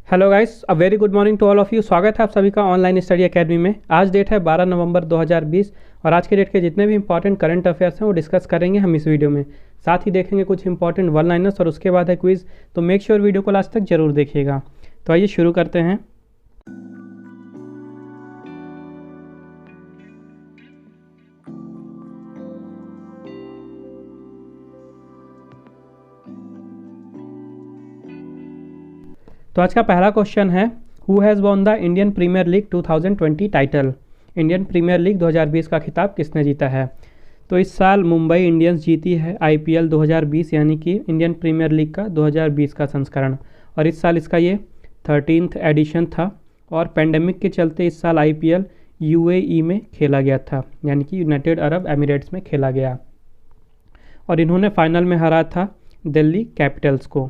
Hello guys, a very good morning to all of you. स्वागत है आप सभी का ऑनलाइन स्टडी एकेडमी में। आज डेट है 12 नवंबर 2020 और आज के डेट के जितने भी इंपॉर्टेंट करंट अफेयर्स हैं वो डिस्कस करेंगे हम इस वीडियो में। साथ ही देखेंगे कुछ इंपॉर्टेंट वन लाइनर्स और उसके बाद है क्विज। तो मेक श्योर वीडियो को लास्ट तक जरूर देखिएगा। तो आइए शुरू करते हैं। तो आज का पहला क्वेश्चन है, who has won the Indian Premier League 2020 title. Indian Premier League 2020 का खिताब किसने जीता है? तो इस साल मुंबई इंडियंस जीती है आईपीएल 2020 यानी कि इंडियन प्रीमियर लीग का 2020 का संस्करण। और इस साल इसका ये 13th एडिशन था और पेंडेमिक के चलते इस साल आईपीएल यूएई में खेला गया था, यानी कि यूनाइटेड अरब एमिरेट्स में खेला गया। और इन्होंने फाइनल में हरा था दिल्ली कैपिटल्स को।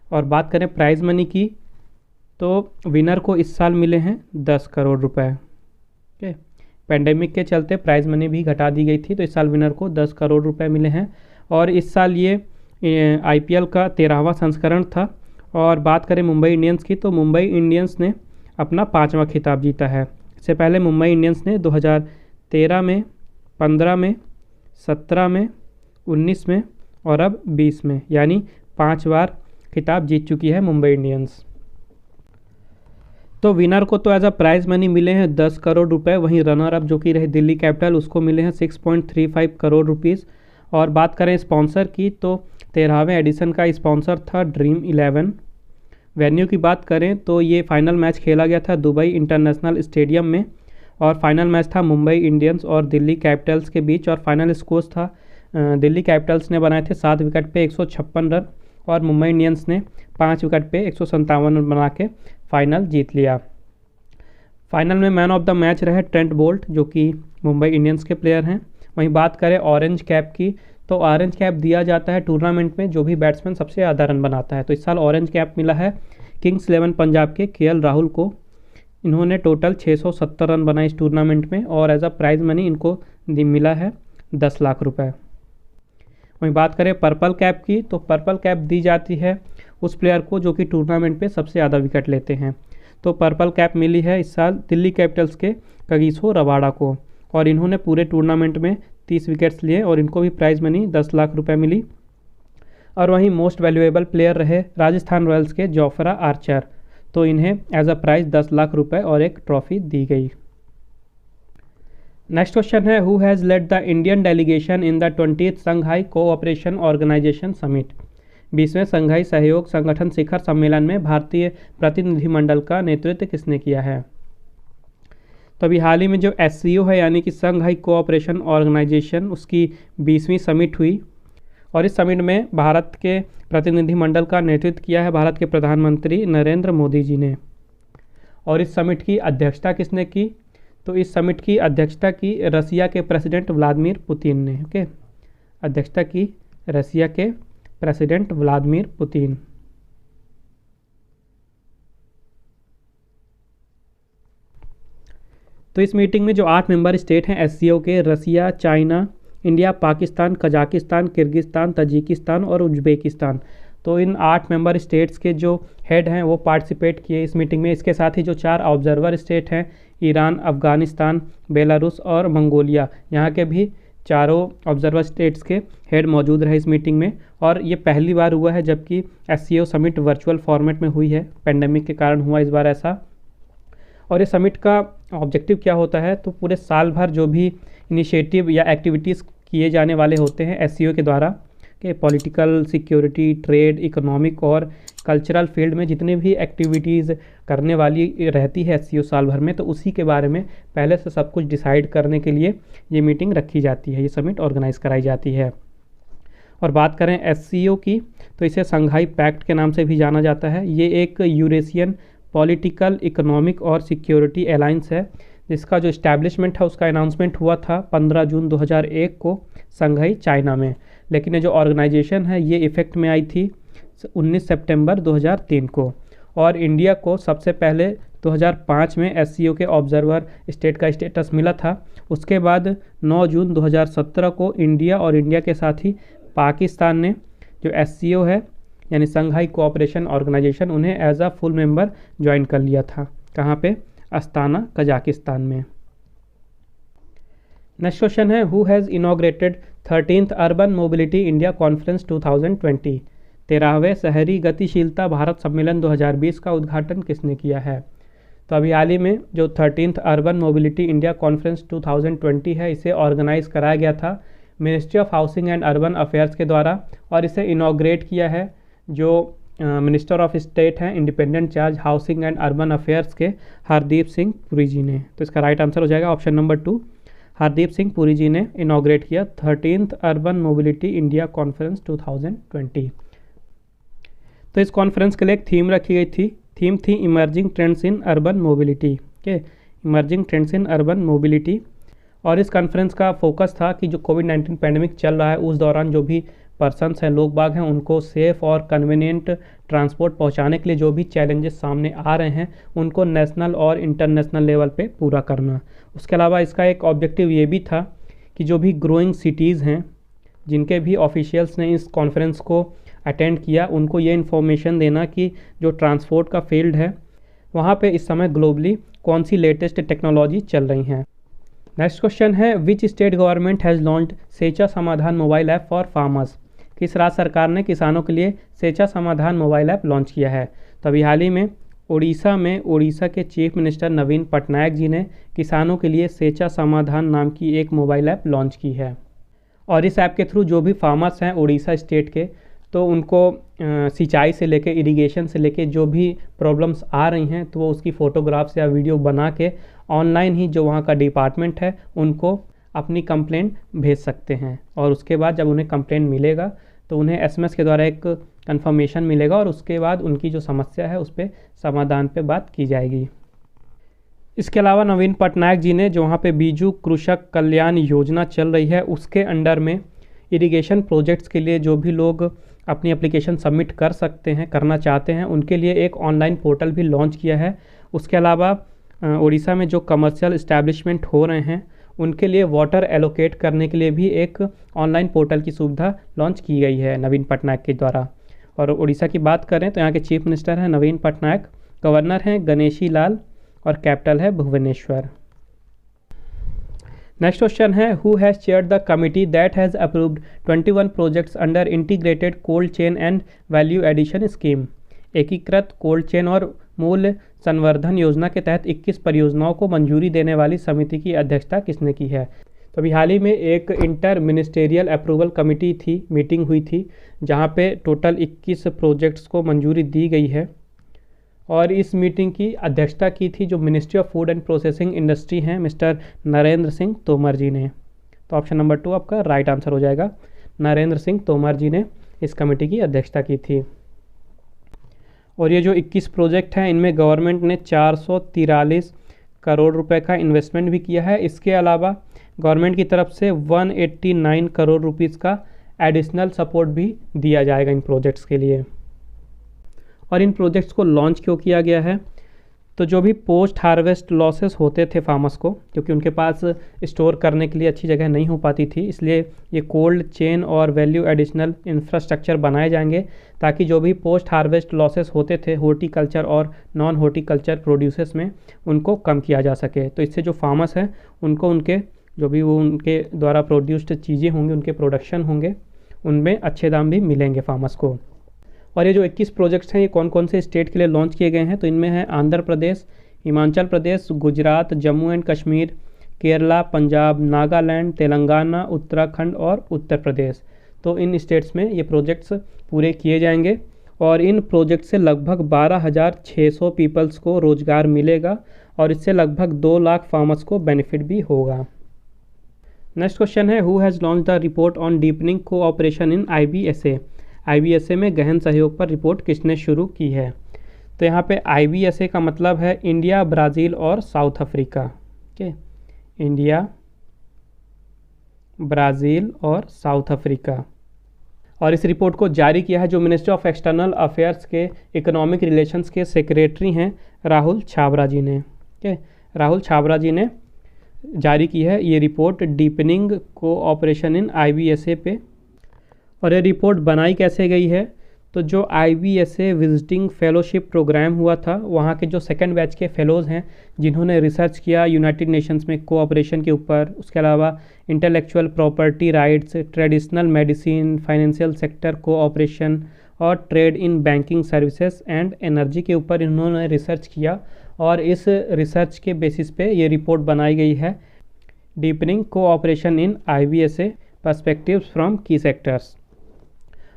और बात करें प्राइज़ मनी की, तो विनर को इस साल मिले हैं 10 करोड़ रुपए। ओके, पेंडेमिक के चलते प्राइज़ मनी भी घटा दी गई थी, तो इस साल विनर को 10 करोड़ रुपए मिले हैं। और इस साल ये आईपीएल का 13वां संस्करण था। और बात करें मुंबई इंडियंस की, तो मुंबई इंडियंस ने अपना 5वां खिताब जीता है। इससे पहले मुंबई इंडियंस ने 2013 में, 15 में, 17 में, 19 में और अब 20 में, यानी 5 बार खिताब जीत चुकी है मुंबई इंडियंस। तो विनर को तो एज अ प्राइज़ मनी मिले हैं 10 करोड़ रुपए, वहीं रनर अप जो कि रही दिल्ली कैपिटल, उसको मिले हैं 6.35 करोड़ रुपीज़। और बात करें स्पॉन्सर की, तो 13वें एडिशन का स्पॉन्सर था ड्रीम 11। वेन्यू की बात करें तो ये फाइनल मैच खेला गया था दुबई इंटरनेशनल स्टेडियम में। और फाइनल मैच था मुंबई इंडियंस और दिल्ली कैपिटल्स के बीच। और फाइनल स्कोर था, दिल्ली कैपिटल्स ने बनाए थे 7 विकेट पे 156 रन और मुंबई इंडियंस ने 5 विकेट पे 157 रन बना के फाइनल जीत लिया। फाइनल में मैन ऑफ द मैच रहे ट्रेंट बोल्ट, जो कि मुंबई इंडियंस के प्लेयर हैं। वहीं बात करें ऑरेंज कैप की, तो ऑरेंज कैप दिया जाता है टूर्नामेंट में जो भी बैट्समैन सबसे ज़्यादा रन बनाता है। तो इस साल ऑरेंज कैप मिला है किंग्स 11 पंजाब के केएल राहुल को। इन्होंने टोटल 670 रन बनाए इस टूर्नामेंट में और एज अ प्राइज़ मनी इनको मिला है 10 लाख रुपए। वहीं बात करें पर्पल कैप की, तो पर्पल कैप दी जाती है उस प्लेयर को जो कि टूर्नामेंट पे सबसे ज़्यादा विकेट लेते हैं। तो पर्पल कैप मिली है इस साल दिल्ली कैपिटल्स के कगिसो रबाडा को और इन्होंने पूरे टूर्नामेंट में 30 विकेट्स लिए और इनको भी प्राइज़ मनी 10 लाख रुपए मिली। और वहीं मोस्ट वैल्यूएबल प्लेयर रहे राजस्थान रॉयल्स के जोफ्रा आर्चर, तो इन्हें एज अ प्राइज़ 10 लाख रुपये और एक ट्रॉफी दी गई। नेक्स्ट क्वेश्चन है, who has led the Indian delegation in the 20th Shanghai cooperation Organisation summit. 20वें संघाई सहयोग संगठन शिखर सम्मेलन में भारतीय प्रतिनिधिमंडल का नेतृत्व किसने किया है? तो अभी हाल ही में जो SCO है यानी कि संघाई कोऑपरेशन ऑर्गेनाइजेशन, उसकी 20वीं समिट हुई और इस समिट में भारत के प्रतिनिधिमंडल का नेतृत्व किया है भारत के प्रधानमंत्री नरेंद्र मोदी जी ने। और इस समिट की अध्यक्षता किसने की? तो इस समिट की अध्यक्षता की रसिया के प्रेसिडेंट व्लादिमीर पुतिन ने। ओके, अध्यक्षता की रसिया के प्रेसिडेंट व्लादिमीर पुतिन। तो इस मीटिंग में जो 8 मेंबर स्टेट हैं SCO के, Russia, China, India, Pakistan, Kazakhstan, Kyrgyzstan, Tajikistan और उज्बेकिस्तान, तो इन 8 मेंबर स्टेट्स के जो हेड हैं वो पार्टिसिपेट किए इस मीटिंग में। इसके साथ ही जो 4 ऑब्जर्वर स्टेट हैं, ईरान, अफ़गानिस्तान, बेलारूस और मंगोलिया, यहाँ के भी चारों ऑब्जर्वर स्टेट्स के हेड मौजूद रहे इस मीटिंग में। और ये पहली बार हुआ है जबकि SCO समिट वर्चुअल फॉर्मेट में हुई है, पेंडेमिक के कारण हुआ इस बार ऐसा। और ये समिट का ऑब्जेक्टिव क्या होता है? तो पूरे साल भर जो भी इनिशिएटिव या एक्टिविटीज़ किए जाने वाले होते हैं SCO के द्वारा, कि पॉलिटिकल, सिक्योरिटी, ट्रेड, इकोनॉमिक और कल्चरल फील्ड में जितने भी एक्टिविटीज़ करने वाली रहती है SCO साल भर में, तो उसी के बारे में पहले से सब कुछ डिसाइड करने के लिए ये मीटिंग रखी जाती है, ये समिट ऑर्गेनाइज कराई जाती है। और बात करें SCO की, तो इसे संघाई पैक्ट के नाम से भी जाना जाता है। ये एक यूरेशियन पॉलिटिकल, इकोनॉमिक और सिक्योरिटी अलायंस है जिसका जो इस्टेब्लिशमेंट है उसका अनाउंसमेंट हुआ था 15 जून 2001 को संघाई चाइना में। लेकिन ये जो ऑर्गेनाइजेशन है ये इफ़ेक्ट में आई थी 19 सितंबर 2003 को। और इंडिया को सबसे पहले 2005 में SCO के ऑब्जर्वर स्टेट का स्टेटस मिला था। उसके बाद 9 जून 2017 को इंडिया और इंडिया के साथ ही पाकिस्तान ने जो SCO है यानी संघाई कोऑपरेशन ऑर्गेनाइजेशन, उन्हें as a full member join कर लिया था। कहाँ पे? अस्ताना, कजाकिस्तान में। नेक्स्ट क्वेश्चन है, who has inaugurated 13th urban mobility India conference 2020? 13वें शहरी गतिशीलता भारत सम्मेलन 2020 का उद्घाटन किसने किया है? तो अभी हाल ही में जो 13th urban mobility India conference 2020 है, इसे ऑर्गेनाइज कराया गया था ministry of housing and urban affairs के द्वारा, और इसे इनॉग्रेट किया है जो मिनिस्टर ऑफ स्टेट हैं independent charge housing and urban affairs के हरदीप सिंह पुरी जी ने। तो इसका राइट आंसर हो जाएगा ऑप्शन नंबर 2, हरदीप सिंह पुरी जी ने इनॉग्रेट किया 13th urban mobility India conference 2020। तो इस कॉन्फ्रेंस के लिए एक थीम रखी गई थी, थीम थी emerging trends in urban mobility के, emerging trends in urban mobility. और इस कॉन्फ्रेंस का फोकस था कि जो कोविड-19 पैंडमिक चल रहा है उस दौरान जो भी पर्सन्स हैं, लोग बाग हैं, उनको सेफ़ और कन्वीनियंट ट्रांसपोर्ट पहुंचाने के लिए जो भी चैलेंजेस सामने आ रहे हैं उनको नेशनल और इंटरनेशनल लेवल पे पूरा करना। उसके अलावा इसका एक ऑब्जेक्टिव ये भी था कि जो भी ग्रोइंग सिटीज़ हैं जिनके भी ऑफिशियल्स ने इस कॉन्फ्रेंस को अटेंड किया, उनको ये इन्फॉर्मेशन देना कि जो ट्रांसपोर्ट का फील्ड है वहाँ पे इस समय ग्लोबली कौन सी लेटेस्ट टेक्नोलॉजी चल रही हैं। नेक्स्ट क्वेश्चन है, which state government has launched सेचा Samadhan mobile app for farmers? किस राज्य सरकार ने किसानों के लिए सेचा समाधान मोबाइल ऐप लॉन्च किया है? तो अभी हाल ही में उड़ीसा के चीफ मिनिस्टर नवीन पटनायक जी ने किसानों के लिए सेचा समाधान नाम की एक मोबाइल ऐप लॉन्च की है। और इस ऐप के थ्रू जो भी फार्मर्स हैं उड़ीसा स्टेट के, तो उनको सिंचाई से लेके इरिगेशन से लेके जो भी प्रॉब्लम्स आ रही हैं तो वो उसकी फ़ोटोग्राफ्स या वीडियो बना के ऑनलाइन ही जो वहाँ का डिपार्टमेंट है उनको अपनी कंप्लेंट भेज सकते हैं। और उसके बाद जब उन्हें कंप्लेंट मिलेगा तो उन्हें एसएमएस के द्वारा एक कंफर्मेशन मिलेगा और उसके बाद उनकी जो समस्या है उस पर समाधान पे बात की जाएगी। इसके अलावा नवीन पटनायक जी ने जो वहाँ पे बीजू कृषक कल्याण योजना चल रही है उसके अंडर में इरिगेशन प्रोजेक्ट्स के लिए जो भी लोग अपनी एप्लीकेशन सबमिट कर सकते हैं, करना चाहते हैं, उनके लिए एक ऑनलाइन पोर्टल भी लॉन्च किया है। उसके अलावा उड़ीसा में जो कमर्शियल इस्टेब्लिशमेंट हो रहे हैं उनके लिए वाटर एलोकेट करने के लिए भी एक ऑनलाइन पोर्टल की सुविधा लॉन्च की गई है नवीन पटनायक के द्वारा। और उड़ीसा की बात करें तो यहाँ के चीफ मिनिस्टर हैं नवीन पटनायक, गवर्नर हैं गणेशी लाल और कैपिटल है भुवनेश्वर। नेक्स्ट क्वेश्चन है, who has chaired the committee that has approved 21 projects under integrated cold chain and value addition scheme? एकीकृत कोल्ड चेन और मूल्य संवर्धन योजना के तहत 21 परियोजनाओं को मंजूरी देने वाली समिति की अध्यक्षता किसने की है? तो अभी हाल ही में एक इंटर मिनिस्टेरियल अप्रूवल कमेटी थी, मीटिंग हुई थी जहां पे टोटल 21 प्रोजेक्ट्स को मंजूरी दी गई है। और इस मीटिंग की अध्यक्षता की थी जो ministry of food and processing industry हैं मिस्टर नरेंद्र सिंह तोमर जी ने। तो ऑप्शन नंबर 2 आपका राइट आंसर हो जाएगा, नरेंद्र सिंह तोमर जी ने इस कमेटी की अध्यक्षता की थी। और ये जो 21 प्रोजेक्ट हैं इनमें गवर्नमेंट ने 443 करोड़ रुपए का इन्वेस्टमेंट भी किया है। इसके अलावा गवर्नमेंट की तरफ से 189 करोड़ रुपीज़ का एडिशनल सपोर्ट भी दिया जाएगा इन प्रोजेक्ट्स के लिए। और इन प्रोजेक्ट्स को लॉन्च क्यों किया गया है? तो जो भी पोस्ट हार्वेस्ट लॉसेस होते थे फार्मर्स को, क्योंकि उनके पास स्टोर करने के लिए अच्छी जगह नहीं हो पाती थी, इसलिए ये कोल्ड चेन और वैल्यू एडिशनल इंफ्रास्ट्रक्चर बनाए जाएंगे ताकि जो भी पोस्ट हार्वेस्ट लॉसेस होते थे हॉर्टिकल्चर और नॉन हॉर्टिकल्चर प्रोड्यूसर्स में, उनको कम किया जा सके। तो इससे जो फार्मर्स हैं उनको उनके जो भी वो उनके द्वारा प्रोड्यूस्ड चीज़ें होंगी, उनके प्रोडक्शन होंगे, उनमें अच्छे दाम भी मिलेंगे फार्मर्स को। और ये जो 21 प्रोजेक्ट्स हैं ये कौन कौन से स्टेट के लिए लॉन्च किए गए हैं? तो इनमें है आंध्र प्रदेश, हिमाचल प्रदेश, गुजरात, जम्मू एंड कश्मीर, केरला, पंजाब, नागालैंड, तेलंगाना, उत्तराखंड और उत्तर प्रदेश। तो इन स्टेट्स में ये प्रोजेक्ट्स पूरे किए जाएंगे और इन प्रोजेक्ट से लगभग 12,600 पीपल्स को रोज़गार मिलेगा और इससे लगभग 2 लाख फार्मर्स को बेनिफिट भी होगा। नेक्स्ट क्वेश्चन है, who has launch the report on deepening cooperation in IBSA? IBSA में गहन सहयोग पर रिपोर्ट किसने शुरू की है? तो यहाँ पे IBSA का मतलब है इंडिया, ब्राज़ील और south Africa. Okay, India, Brazil और साउथ अफ्रीका। और इस रिपोर्ट को जारी किया है जो मिनिस्ट्री ऑफ एक्सटर्नल अफेयर्स के इकोनॉमिक रिलेशंस के सेक्रेटरी हैं राहुल छाबरा जी ने। ओके, राहुल छाबरा जी ने जारी की है ये रिपोर्ट डीपनिंग कोऑपरेशन इन IBSA पे। और ये रिपोर्ट बनाई कैसे गई है? तो जो IBSA विजिटिंग फेलोशिप प्रोग्राम हुआ था, वहाँ के जो सेकंड बैच के फेलोज़ हैं जिन्होंने रिसर्च किया यूनाइटेड नेशंस में कोऑपरेशन के ऊपर, उसके अलावा intellectual property rights, traditional medicine, financial sector cooperation और trade in banking services and energy के ऊपर इन्होंने रिसर्च किया। और इस रिसर्च के बेसिस पे ये रिपोर्ट बनाई गई है, deepening cooperation in IBSA perspectives from की सेक्टर्स।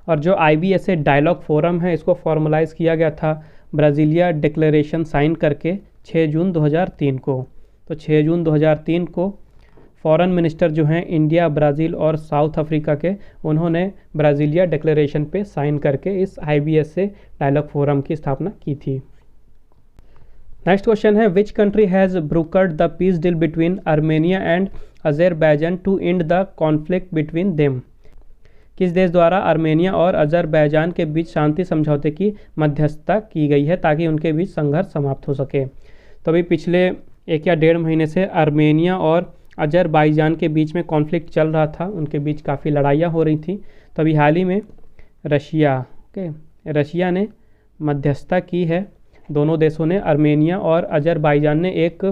और जो IBSA डायलॉग फोरम है, इसको फॉर्मलाइज़ किया गया था ब्राज़ीलिया डिक्लेरेशन साइन करके 6 जून 2003 को। तो 6 जून 2003 को फॉरेन मिनिस्टर जो हैं इंडिया, ब्राज़ील और साउथ अफ्रीका के, उन्होंने ब्राज़ीलिया डिक्लेरेशन पे साइन करके इस IBSA डायलॉग फोरम की स्थापना की थी। नेक्स्ट क्वेश्चन है, which country has brokered the peace deal between Armenia and Azerbaijan to end the conflict between them. किस देश द्वारा आर्मेनिया और अज़रबैजान के बीच शांति समझौते की मध्यस्थता की गई है ताकि उनके बीच संघर्ष समाप्त हो सके। तो अभी पिछले 1 या 1.5 महीने से आर्मेनिया और अज़रबैजान के बीच में कॉन्फ्लिक्ट चल रहा था, उनके बीच काफ़ी लड़ाइयाँ हो रही थी। तो अभी हाल ही में रशिया ने मध्यस्थता की है। दोनों देशों ने, आर्मेनिया और अज़रबैजान ने एक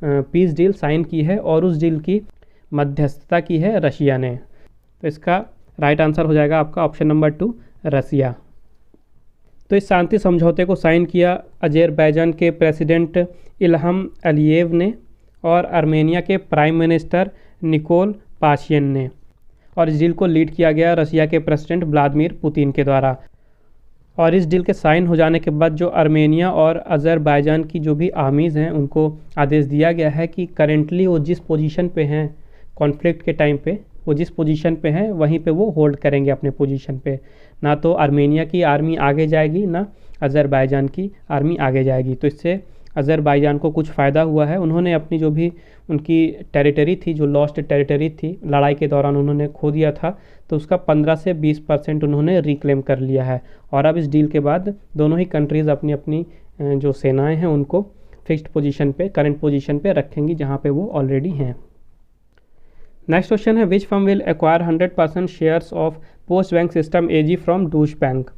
पीस डील साइन की है और उस डील की मध्यस्थता की है रशिया ने। तो इसका राइट आंसर हो जाएगा आपका ऑप्शन नंबर 2, रसिया। तो इस शांति समझौते को साइन किया अज़रबैजान के प्रेसिडेंट इल्हम अलीयेव ने और आर्मेनिया के प्राइम मिनिस्टर निकोल पाशियन ने, और इस डील को लीड किया गया रसिया के प्रेसिडेंट व्लादिमीर पुतिन के द्वारा। और इस डील के साइन हो जाने के बाद जो आर्मेनिया और अज़रबैजान की जो भी आर्मीज़ हैं, उनको आदेश दिया गया है कि करेंटली वो जिस पोजीशन पे हैं कॉन्फ्लिक्ट के टाइम पे, वो जिस पोजीशन पे हैं वहीं पे वो होल्ड करेंगे अपने पोजीशन पे। ना तो आर्मेनिया की आर्मी आगे जाएगी, ना अज़रबैजान की आर्मी आगे जाएगी। तो इससे अज़रबैजान को कुछ फ़ायदा हुआ है। उन्होंने अपनी जो भी उनकी टेरिटरी थी, जो लॉस्ट टेरिटरी थी, लड़ाई के दौरान उन्होंने खो दिया था, तो उसका 15 से 20% उन्होंने रिक्लेम कर लिया है। और अब इस डील के बाद दोनों ही कंट्रीज़ अपनी अपनी जो सेनाएं हैं उनको फिक्स्ड पोजीशन पे, करंट पोजीशन पे रखेंगी जहाँ पे वो ऑलरेडी हैं। नेक्स्ट क्वेश्चन है, विच firm will acquire 100% shares of post bank system AG from douche bank.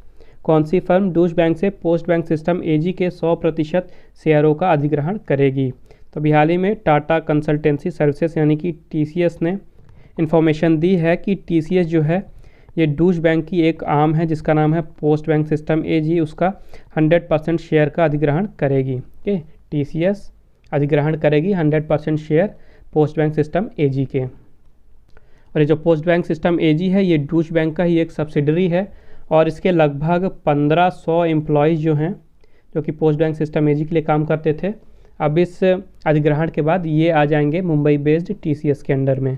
कौन सी फर्म डूश बैंक से पोस्ट बैंक सिस्टम AG के 100% शेयरों का अधिग्रहण करेगी। तो अभी हाल ही में टाटा कंसल्टेंसी सर्विसेज यानी कि TCS ने इन्फॉर्मेशन दी है कि TCS जो है ये डूश बैंक की एक आर्म है जिसका नाम है पोस्ट बैंक सिस्टम AG, उसका 100% शेयर का अधिग्रहण करेगी। ओके, TCS अधिग्रहण करेगी 100% share post bank system AG के। और ये जो पोस्ट बैंक सिस्टम AG है ये डूश बैंक का ही एक सब्सिडरी है और इसके लगभग 1500 एम्प्लॉयज़ जो हैं, जो कि पोस्ट बैंक सिस्टम AG के लिए काम करते थे, अब इस अधिग्रहण के बाद ये आ जाएंगे मुंबई बेस्ड TCS के अंडर में।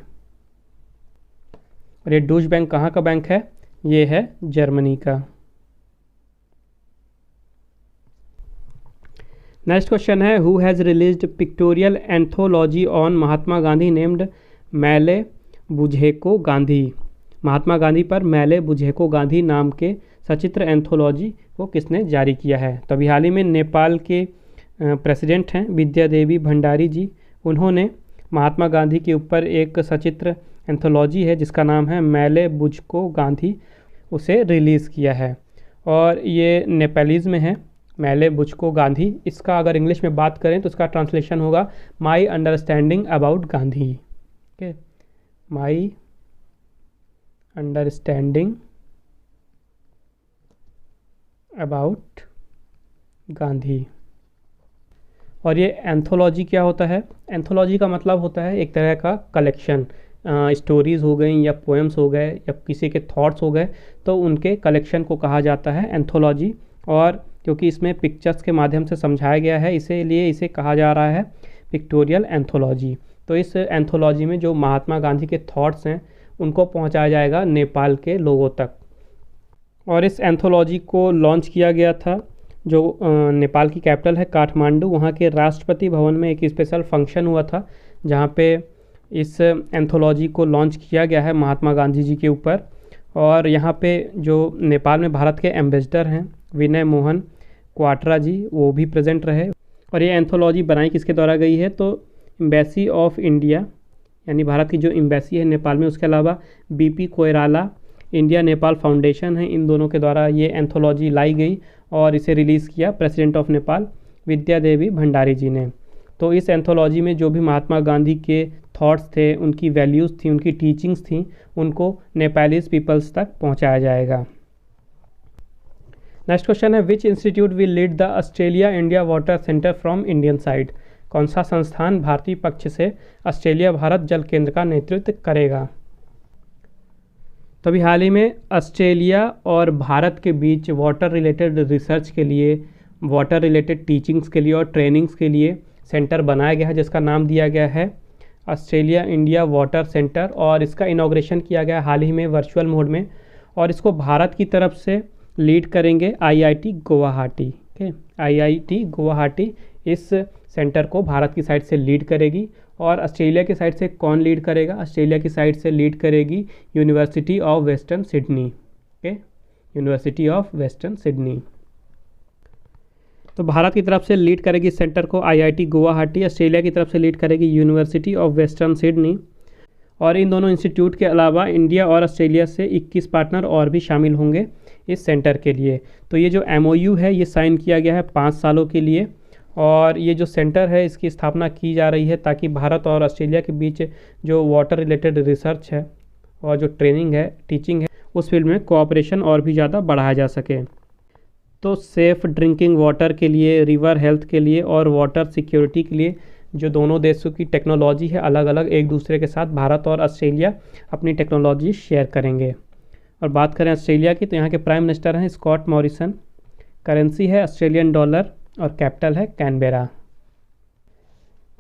और ये डूश बैंक कहाँ का बैंक है? ये है जर्मनी का। नेक्स्ट क्वेश्चन है, who has released pictorial anthology on Mahatma Gandhi named मैले बुझेको गांधी। महात्मा गांधी पर मैले बुझेको गांधी नाम के सचित्र एंथोलॉजी को किसने जारी किया है? तो अभी हाल ही में नेपाल के प्रेसिडेंट हैं विद्या देवी भंडारी जी, उन्होंने महात्मा गांधी के ऊपर एक सचित्र एंथोलॉजी है जिसका नाम है मैले बुझको गांधी, उसे रिलीज़ किया है। और ये नेपालीज़ में है, मैले बुझको गांधी। इसका अगर इंग्लिश में बात करें तो इसका ट्रांसलेशन होगा my understanding about Gandhi. Okay, my understanding about Gandhi. और ये एंथोलॉजी क्या होता है? एंथोलॉजी का मतलब होता है एक तरह का कलेक्शन, स्टोरीज़ हो गई या पोएम्स हो गए या किसी के थॉट्स हो गए, तो उनके कलेक्शन को कहा जाता है एंथोलॉजी। और क्योंकि इसमें पिक्चर्स के माध्यम से समझाया गया है, इसीलिए इसे कहा जा रहा है पिक्टोरियल एंथोलॉजी। तो इस एंथोलॉजी में जो महात्मा गांधी के थॉट्स हैं उनको पहुंचाया जाएगा नेपाल के लोगों तक। और इस एंथोलॉजी को लॉन्च किया गया था जो नेपाल की कैपिटल है काठमांडू, वहाँ के राष्ट्रपति भवन में एक स्पेशल फंक्शन हुआ था जहाँ पे इस एंथोलॉजी को लॉन्च किया गया है महात्मा गांधी जी के ऊपर। और यहाँ पे जो नेपाल में भारत के एम्बेसडर हैं विनय मोहन क्वाट्रा जी, वो भी प्रेजेंट रहे। और ये एंथोलॉजी बनाई किसके द्वारा गई है? तो एम्बेसी ऑफ इंडिया यानी भारत की जो एम्बेसी है नेपाल में, उसके अलावा BP Koirala, India Nepal foundation है, इन दोनों के द्वारा ये एंथोलॉजी लाई गई और इसे रिलीज़ किया प्रेसिडेंट ऑफ नेपाल विद्या देवी भंडारी जी ने। तो इस एंथोलॉजी में जो भी महात्मा गांधी के थॉट्स थे, उनकी वैल्यूज़ थी, उनकी टीचिंग्स थी, उनको नेपालीज पीपल्स तक पहुंचाया जाएगा। नेक्स्ट क्वेश्चन है which institute will lead the Australia India water centre from Indian side. कौन सा संस्थान भारतीय पक्ष से ऑस्ट्रेलिया भारत जल केंद्र का नेतृत्व करेगा। तो अभी हाल ही में ऑस्ट्रेलिया और भारत के बीच वाटर रिलेटेड रिसर्च के लिए, वाटर रिलेटेड टीचिंग्स के लिए और ट्रेनिंग्स के लिए सेंटर बनाया गया है, जिसका नाम दिया गया है ऑस्ट्रेलिया इंडिया वाटर सेंटर, और इसका इनॉग्रेशन किया गया हाल ही में वर्चुअल मोड में। और इसको भारत की तरफ से लीड करेंगे आईआईटी गुवाहाटी। आईआईटी गुवाहाटी इस सेंटर को भारत की साइड से लीड करेगी। और ऑस्ट्रेलिया की साइड से कौन लीड करेगा। ऑस्ट्रेलिया की साइड से लीड करेगी university of western Sydney. University of western Sydney. तो भारत की तरफ से लीड करेगी सेंटर को आईआईटी गुवाहाटी, ऑस्ट्रेलिया की तरफ से लीड करेगी यूनिवर्सिटी ऑफ वेस्टर्न सिडनी। और इन दोनों इंस्टीट्यूट के अलावा इंडिया और ऑस्ट्रेलिया से 21 पार्टनर और भी शामिल होंगे इस सेंटर के लिए। तो ये जो एमओयू है ये साइन किया गया है 5 सालों के लिए, और ये जो सेंटर है इसकी स्थापना की जा रही है ताकि भारत और ऑस्ट्रेलिया के बीच जो वाटर रिलेटेड रिसर्च है और जो ट्रेनिंग है, टीचिंग है, उस फील्ड में कोऑपरेशन और भी ज़्यादा बढ़ाया जा सके। तो सेफ़ ड्रिंकिंग वाटर के लिए, रिवर हेल्थ के लिए और वाटर सिक्योरिटी के लिए जो दोनों देशों की टेक्नोलॉजी है अलग अलग, एक दूसरे के साथ भारत और ऑस्ट्रेलिया अपनी टेक्नोलॉजी शेयर करेंगे। और बात करें ऑस्ट्रेलिया की, तो यहाँ के प्राइम मिनिस्टर हैं स्कॉट मॉरिसन, करेंसी है ऑस्ट्रेलियन डॉलर और कैपिटल है कैनबेरा।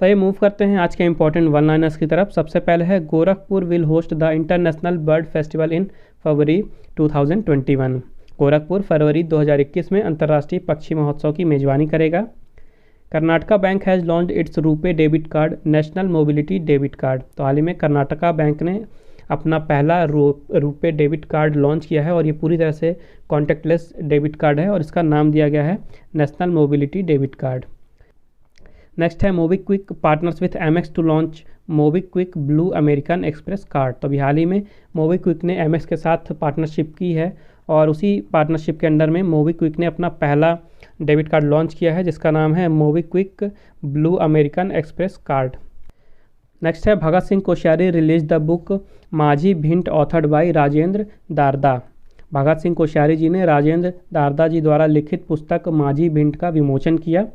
तो ये मूव करते हैं आज के इंपॉर्टेंट वन लाइनर्स की तरफ। सबसे पहले है Gorakhpur will host the international bird festival in February 2021। Gorakhpur फरवरी 2021 में अंतर्राष्ट्रीय पक्षी महोत्सव की मेजबानी करेगा। Karnataka bank has launched its RuPay debit card national mobility debit card. तो हाल ही में कर्नाटका बैंक ने अपना पहला रुपे डेबिट कार्ड लॉन्च किया है और ये पूरी तरह से कॉन्टैक्टलेस डेबिट कार्ड है और इसका नाम दिया गया है national mobility debit card. Next है MobiKwik partners with Amex to launch MobiKwik blue American Express card. तो अभी हाल ही में मोबीक्विक ने एमएक्स के साथ पार्टनरशिप की है और उसी पार्टनरशिप के अंडर में मोबीक्विक ने अपना पहला डेबिट कार्ड लॉन्च किया है जिसका नाम है MobiKwik blue American Express card. Next है Bhagat Singh Koshyari release the book Majhi Bhint authored by Rajendra Darda. Bhagat Singh Koshyari ji ने राजेंद्र दारदा जी द्वारा लिखित पुस्तक माझी भिंट का विमोचन किया।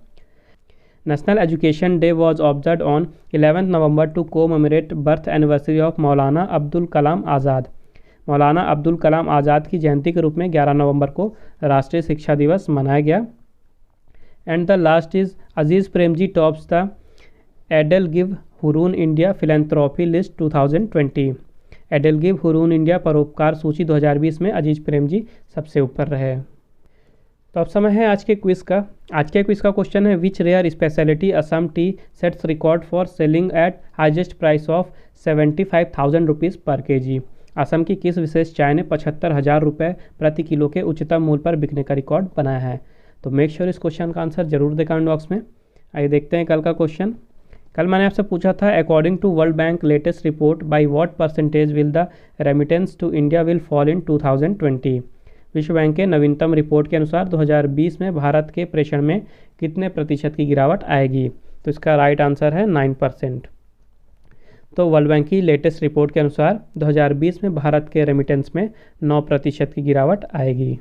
National education day was observe on 11 November to commemorate birth anniversary of Maulana Abdul Kalam Azad. मौलाना अब्दुल कलाम आज़ाद की जयंती के रूप में 11 नवंबर को राष्ट्रीय शिक्षा दिवस मनाया गया। And the last is Aziz Premji tops the EdelGive Hurun India philanthropy list 2020। EdelGive Hurun India परोपकार सूची 2020 में अजीज प्रेम जी सबसे ऊपर रहे। तो अब समय है आज के क्विज़ का। आज के क्विज़ का क्वेश्चन है which rare speciality Assam tea sets record for selling at highest price of 75,000 rupees per kg. Assam की किस विशेष चाय ने 75,000 रुपये प्रति किलो के उच्चतम मूल्य पर बिकने का रिकॉर्ड बनाया है। तो मेक श्योर इस क्वेश्चन का आंसर जरूर दें कमेंट बॉक्स में। आइए देखते हैं कल का क्वेश्चन। कल मैंने आपसे पूछा था according to World Bank latest report by what percentage will the remittance to India will fall in 2020। विश्व बैंक के नवीनतम रिपोर्ट के अनुसार 2020 में भारत के प्रेषण में कितने प्रतिशत की गिरावट आएगी। तो इसका राइट आंसर है 9%। तो वर्ल्ड बैंक की लेटेस्ट रिपोर्ट के अनुसार 2020 में भारत के रेमिटेंस में 9% की गिरावट आएगी।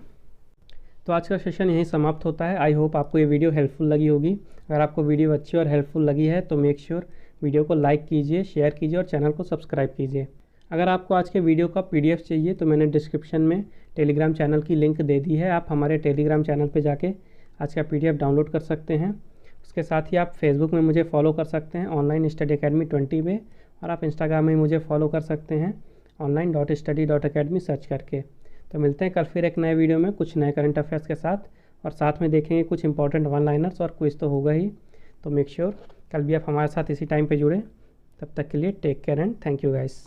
तो आज का सेशन यहीं समाप्त होता है। आई होप आपको ये वीडियो हेल्पफुल लगी होगी। अगर आपको वीडियो अच्छी और हेल्पफुल लगी है तो मेक श्योर वीडियो को लाइक कीजिए, शेयर कीजिए और चैनल को सब्सक्राइब कीजिए। अगर आपको आज के वीडियो का PDF चाहिए तो मैंने डिस्क्रिप्शन में टेलीग्राम चैनल की लिंक दे दी है। आप हमारे टेलीग्राम चैनल पे जाके आज का PDF डाउनलोड कर सकते हैं। उसके साथ ही आप फेसबुक में मुझे फॉलो कर सकते हैं ऑनलाइन स्टडी अकेडमी 20 पे, और आप इंस्टाग्राम में मुझे फॉलो कर सकते हैं online.study.academy सर्च करके। तो मिलते हैं कल फिर एक नए वीडियो में कुछ नए करंट अफेयर्स के साथ, और साथ में देखेंगे कुछ इंपॉर्टेंट वन लाइनर्स और क्विज तो होगा ही। तो मेक श्योर कल भी आप हमारे साथ इसी टाइम पे जुड़े। तब तक के लिए take care and thank you guys.